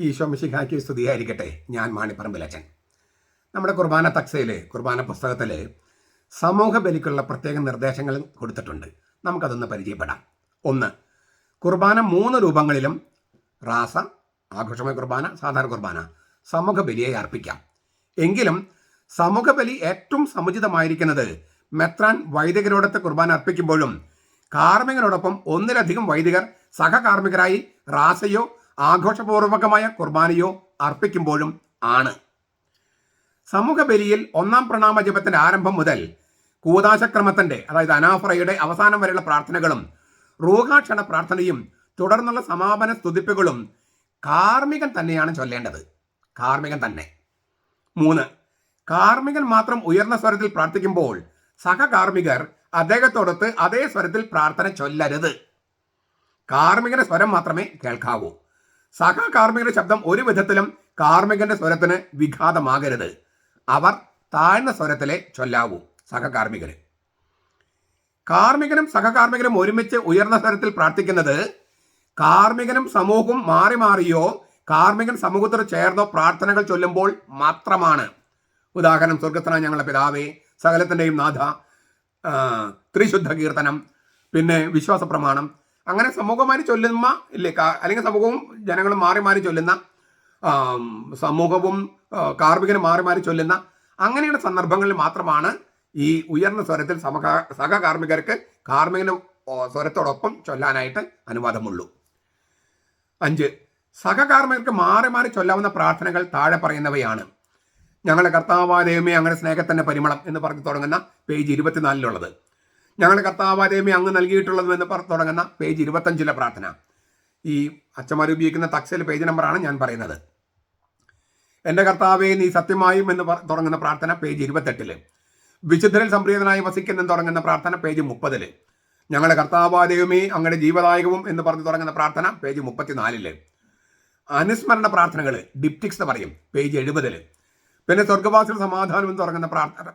ഈശോ മിശിഹായ്ക്ക് സ്തുതിയായിരിക്കട്ടെ. ഞാൻ മാണിപ്പറമ്പിലച്ചൻ. നമ്മുടെ കുർബാന തക്സയിൽ, കുർബാന പുസ്തകത്തിൽ സമൂഹ ബലിക്കുള്ള പ്രത്യേക നിർദ്ദേശങ്ങൾ കൊടുത്തിട്ടുണ്ട്. നമുക്കതൊന്ന് പരിചയപ്പെടാം. 1. കുർബാന 3 രൂപങ്ങളിലും, റാസ, ആഘോഷമായ കുർബാന, സാധാരണ കുർബാന, സമൂഹ ബലിയെ അർപ്പിക്കാം. എങ്കിലും സമൂഹ ബലി ഏറ്റവും സമുചിതമായിരിക്കുന്നത് മെത്രാൻ വൈദികരോടൊത്ത് കുർബാന അർപ്പിക്കുമ്പോഴും കാർമ്മികനോടൊപ്പം ഒന്നിലധികം വൈദികർ സഹകാർമ്മികരായി റാസയോ ആഘോഷപൂർവകമായ കുർബാനയോ അർപ്പിക്കുമ്പോഴും ആണ്. സമൂഹ ബലിയിൽ 1-ാം പ്രണാമ ജപത്തിന്റെ ആരംഭം മുതൽ കൂദാശക്രമത്തിന്റെ, അതായത് അനാഫറയുടെ അവസാനം വരെയുള്ള പ്രാർത്ഥനകളും റൂഹാക്ഷണ പ്രാർത്ഥനയും തുടർന്നുള്ള സമാപന സ്തുതിപ്പുകളും കാർമ്മികൻ തന്നെയാണ് ചൊല്ലേണ്ടത്. കാർമ്മികൻ തന്നെ. 3. കാർമ്മികൻ മാത്രം ഉയർന്ന സ്വരത്തിൽ പ്രാർത്ഥിക്കുമ്പോൾ സഹകാർമ്മികർ അദ്ദേഹത്തോടൊത്ത് അതേ സ്വരത്തിൽ പ്രാർത്ഥന ചൊല്ലരുത്. കാർമ്മികന്റെ സ്വരം മാത്രമേ കേൾക്കാവൂ. സഹകാർമ്മികന്റെ ശബ്ദം ഒരു വിധത്തിലും കാർമ്മികന്റെ സ്വരത്തിന് വിഘാതമാകരുത്. അവർ താഴ്ന്ന സ്വരത്തിലെ ചൊല്ലാവൂ. സഹകാർമ്മികന്. കാർമ്മികനും സഹകാർമ്മികനും ഒരുമിച്ച് ഉയർന്ന സ്വരത്തിൽ പ്രാർത്ഥിക്കുന്നത് കാർമ്മികനും സമൂഹവും മാറി മാറിയോ കാർമ്മികൻ സമൂഹത്തോട് ചേർന്നോ പ്രാർത്ഥനകൾ ചൊല്ലുമ്പോൾ മാത്രമാണ്. ഉദാഹരണം, സ്വർഗസ്ഥനായ ഞങ്ങളുടെ പിതാവേ, സകലത്തിൻ്റെയും നാഥ, ത്രിശുദ്ധ കീർത്തനം, പിന്നെ വിശ്വാസ പ്രമാണം, അങ്ങനെ സമൂഹമായി ചൊല്ലുന്ന ഇല്ലേ, അല്ലെങ്കിൽ സമൂഹവും ജനങ്ങളും മാറി മാറി ചൊല്ലുന്ന, സമൂഹവും കാർമ്മികനും മാറി മാറി ചൊല്ലുന്ന അങ്ങനെയുള്ള സന്ദർഭങ്ങളിൽ മാത്രമാണ് ഈ ഉയർന്ന സ്വരത്തിൽ സഹകാർമ്മികർക്ക് കാർമ്മികനും സ്വരത്തോടൊപ്പം ചൊല്ലാനായിട്ട് അനുവാദമുള്ളൂ. 5. സഹകാർമ്മികർക്ക് മാറി മാറി ചൊല്ലാവുന്ന പ്രാർത്ഥനകൾ താഴെ പറയുന്നവയാണ്. ഞങ്ങളുടെ കർത്താവായ ദൈവമേ, അങ്ങനെ സ്നേഹത്തിന്റെ പരിമളം എന്ന് പറഞ്ഞു തുടങ്ങുന്ന പേജ് 24 ഞങ്ങളുടെ കർത്താവായ ദൈവമേ, അങ്ങ് നൽകിയിട്ടുള്ളതും എന്ന് തുടങ്ങുന്ന പേജ് 25 പ്രാർത്ഥന. ഈ അച്ഛന്മാർ ഉപയോഗിക്കുന്ന തക്സയിൽ പേജ് നമ്പറാണ് ഞാൻ പറയുന്നത്. എൻ്റെ കർത്താവേ, നീ സത്യമായും എന്ന് തുടങ്ങുന്ന പ്രാർത്ഥന പേജ് 28. വിശുദ്ധരിൽ സംപ്രീതനായി വസിക്കുന്നെന്ന് തുടങ്ങുന്ന പ്രാർത്ഥന പേജ് 30. ഞങ്ങളുടെ കർത്താവായ ദൈവമേ, അങ്ങയുടെ ജീവദായകവും എന്ന് പറഞ്ഞു തുടങ്ങുന്ന പ്രാർത്ഥന പേജ് 34. അനുസ്മരണ പ്രാർത്ഥനകൾ, ഡിപ്റ്റിക്സ് പറയും, പേജ് 70. പിന്നെ സ്വർഗവാസികൾ സമാധാനം എന്ന് തുടങ്ങുന്ന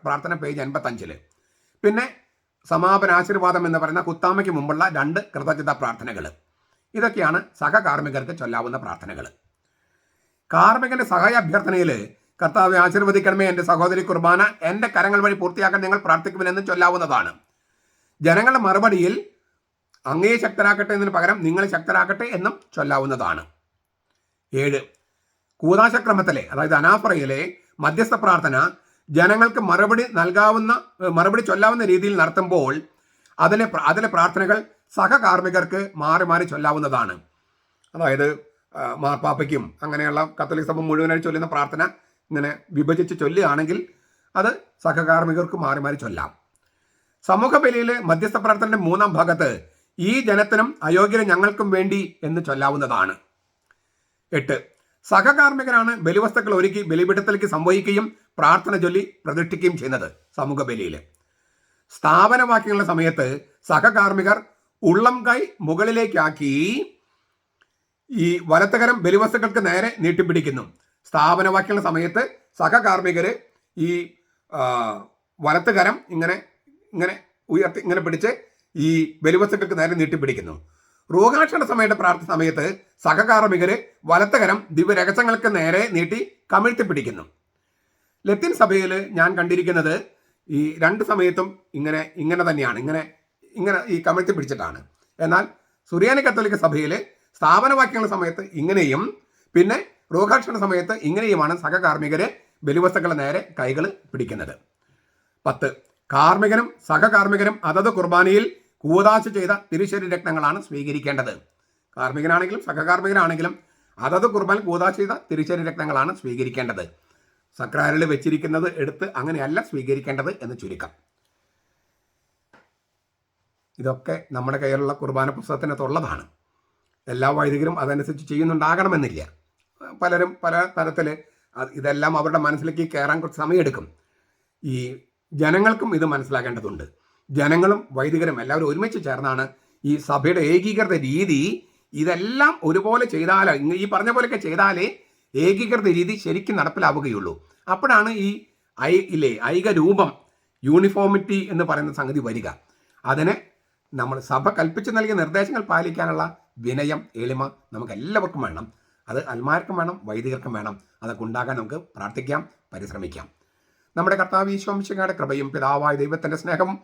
പ്രാർത്ഥന പേജ് 55. പിന്നെ സമാപനാശീർവാദം എന്ന് പറയുന്ന കുത്താമയ്ക്ക് മുമ്പുള്ള 2 കൃതജ്ഞതാ പ്രാർത്ഥനകൾ. ഇതൊക്കെയാണ് സഹകാർമ്മികർക്ക് ചൊല്ലാവുന്ന പ്രാർത്ഥനകൾ. കാർമ്മികന്റെ സഹായ അഭ്യർത്ഥനയിൽ കർത്താവെ ആശീർവദിക്കണമേ, എൻ്റെ സഹോദരി കുർബാന എൻ്റെ കരങ്ങൾ വഴി പൂർത്തിയാക്കാൻ നിങ്ങൾ പ്രാർത്ഥിക്കുമെന്ന് ചൊല്ലാവുന്നതാണ്. ജനങ്ങളുടെ മറുപടിയിൽ അങ്ങേ ശക്തരാക്കട്ടെ എന്നതിന് പകരം നിങ്ങളെ ശക്തരാക്കട്ടെ എന്നും ചൊല്ലാവുന്നതാണ്. 7. കൂദാശക്രമത്തിലെ, അതായത് അനാഫറയിലെ മധ്യസ്ഥ പ്രാർത്ഥന ജനങ്ങൾക്ക് മറുപടി ചൊല്ലാവുന്ന രീതിയിൽ നടത്തുമ്പോൾ അതിലെ പ്രാർത്ഥനകൾ സഹകാർമ്മികർക്ക് മാറി മാറി ചൊല്ലാവുന്നതാണ്. അതായത് മാർപ്പാപ്പയ്ക്കും അങ്ങനെയുള്ള കത്തോലിക് സഭ മുഴുവനായി ചൊല്ലുന്ന പ്രാർത്ഥന ഇങ്ങനെ വിഭജിച്ച് ചൊല്ലുകയാണെങ്കിൽ അത് സഹകാർമ്മികർക്ക് മാറി മാറി ചൊല്ലാം. സമൂഹ ബലിയിലെ മധ്യസ്ഥ പ്രാർത്ഥനയുടെ 3-ാം ഭാഗത്ത് ഈ ജനത്തിനും അയോഗ്യനും ഞങ്ങൾക്കും വേണ്ടി എന്ന് ചൊല്ലാവുന്നതാണ്. 8. സഹകാർമ്മികരാണ് ബലിവസ്തുക്കൾ ഒരുക്കി ബലിപീഠത്തിലേക്ക് സംവഹിക്കുകയും പ്രാർത്ഥന ചൊല്ലി പ്രതിഷ്ഠിക്കുകയും ചെയ്യുന്നത്. സമൂഹ ബലിയിൽ സ്ഥാപനവാക്യങ്ങളുടെ സമയത്ത് സഹകാർമ്മികർ ഉള്ളം കൈ മുകളിലേക്കാക്കി ഈ വലത്തുകരം ബലിവസ്തുക്കൾക്ക് നേരെ നീട്ടിപ്പിടിക്കുന്നു. സ്ഥാപനവാക്യങ്ങളുടെ സമയത്ത് സഹകാർമ്മികർ ഈ വലത്തുകരം ഇങ്ങനെ ഉയർത്തി ഇങ്ങനെ പിടിച്ച് ഈ ബലിവസ്തുക്കൾക്ക് നേരെ നീട്ടിപ്പിടിക്കുന്നു. റൂഹാക്ഷണ സമയത്ത് സഹകാർമ്മികര് വലത്തുകരം ദിവ്യരഹസ്യങ്ങൾക്ക് നേരെ നീട്ടി കമിഴ്ത്തി പിടിക്കുന്നു. ലത്തീൻ സഭയിൽ ഞാൻ കണ്ടിരിക്കുന്നത് ഈ 2 സമയത്തും ഇങ്ങനെ തന്നെയാണ്, ഇങ്ങനെ ഈ കമിഴ്ത്തി പിടിച്ചിട്ടാണ്. എന്നാൽ സുറിയാനി കത്തോലിക്ക സഭയിൽ സ്ഥാപനവാക്യങ്ങളുടെ സമയത്ത് ഇങ്ങനെയും പിന്നെ റൂഹാക്ഷണ സമയത്ത് ഇങ്ങനെയുമാണ് സഹകാർമ്മികര് ബലിവസ്തുക്കളുടെ നേരെ കൈകൾ പിടിക്കുന്നത്. 10. കാർമ്മികനും സഹകാർമ്മികനും അതത് കുർബാനയിൽ കൂദാശ ചെയ്ത തിരുശരീര രക്തങ്ങളാണ് സ്വീകരിക്കേണ്ടത്. കാർമ്മികനാണെങ്കിലും സഹകാർമ്മികനാണെങ്കിലും അതത് കുർബാൻ കൂദാശ ചെയ്ത തിരുശരീര രക്തങ്ങളാണ് സ്വീകരിക്കേണ്ടത്. സക്രാരിൽ വെച്ചിരിക്കുന്നത് എടുത്ത് അങ്ങനെയല്ല സ്വീകരിക്കേണ്ടത് എന്ന് ചുരുക്കം. ഇതൊക്കെ നമ്മുടെ കയ്യിലുള്ള കുർബാന പുസ്തകത്തിനകത്തുള്ളതാണ്. എല്ലാ വൈദികരും അതനുസരിച്ച് ചെയ്യുന്നുണ്ടാകണമെന്നില്ല. പലരും പല തരത്തിൽ ഇതെല്ലാം അവരുടെ മനസ്സിലേക്ക് കയറാൻ കുറച്ച് സമയമെടുക്കും. ഈ ജനങ്ങൾക്കും ഇത് മനസ്സിലാക്കേണ്ടതുണ്ട്. ജനങ്ങളും വൈദികരും എല്ലാവരും ഒരുമിച്ച് ചേർന്നാണ് ഈ സഭയുടെ ഏകീകൃത രീതി ഇതെല്ലാം ഒരുപോലെ ചെയ്താലേ, ഈ പറഞ്ഞ പോലെയൊക്കെ ചെയ്താലേ ഏകീകൃത രീതി ശരിക്കും നടപ്പിലാവുകയുള്ളൂ. അപ്പോഴാണ് ഈ ഐകരൂപം, യൂണിഫോമിറ്റി എന്ന് പറയുന്ന സംഗതി വരിക. അതിന് നമ്മൾ സഭ കൽപ്പിച്ചു നൽകിയ നിർദ്ദേശങ്ങൾ പാലിക്കാനുള്ള വിനയം, എളിമ നമുക്ക് എല്ലാവർക്കും വേണം. അത് അൽമാർക്കും വേണം, വൈദികർക്കും വേണം. അതൊക്കെ ഉണ്ടാകാൻ നമുക്ക് പ്രാർത്ഥിക്കാം, പരിശ്രമിക്കാം. നമ്മുടെ കർത്താവ് ഈശോ മിശിഹായുടെ കൃപയും പിതാവായ ദൈവത്തിൻ്റെ സ്നേഹവും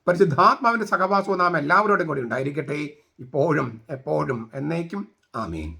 പരിശുദ്ധാത്മാവിൻ്റെ സഹവാസവും നാം എല്ലാവരോടും കൂടി ഉണ്ടായിരിക്കട്ടെ, ഇപ്പോഴും എപ്പോഴും എന്നേക്കും. ആമേൻ.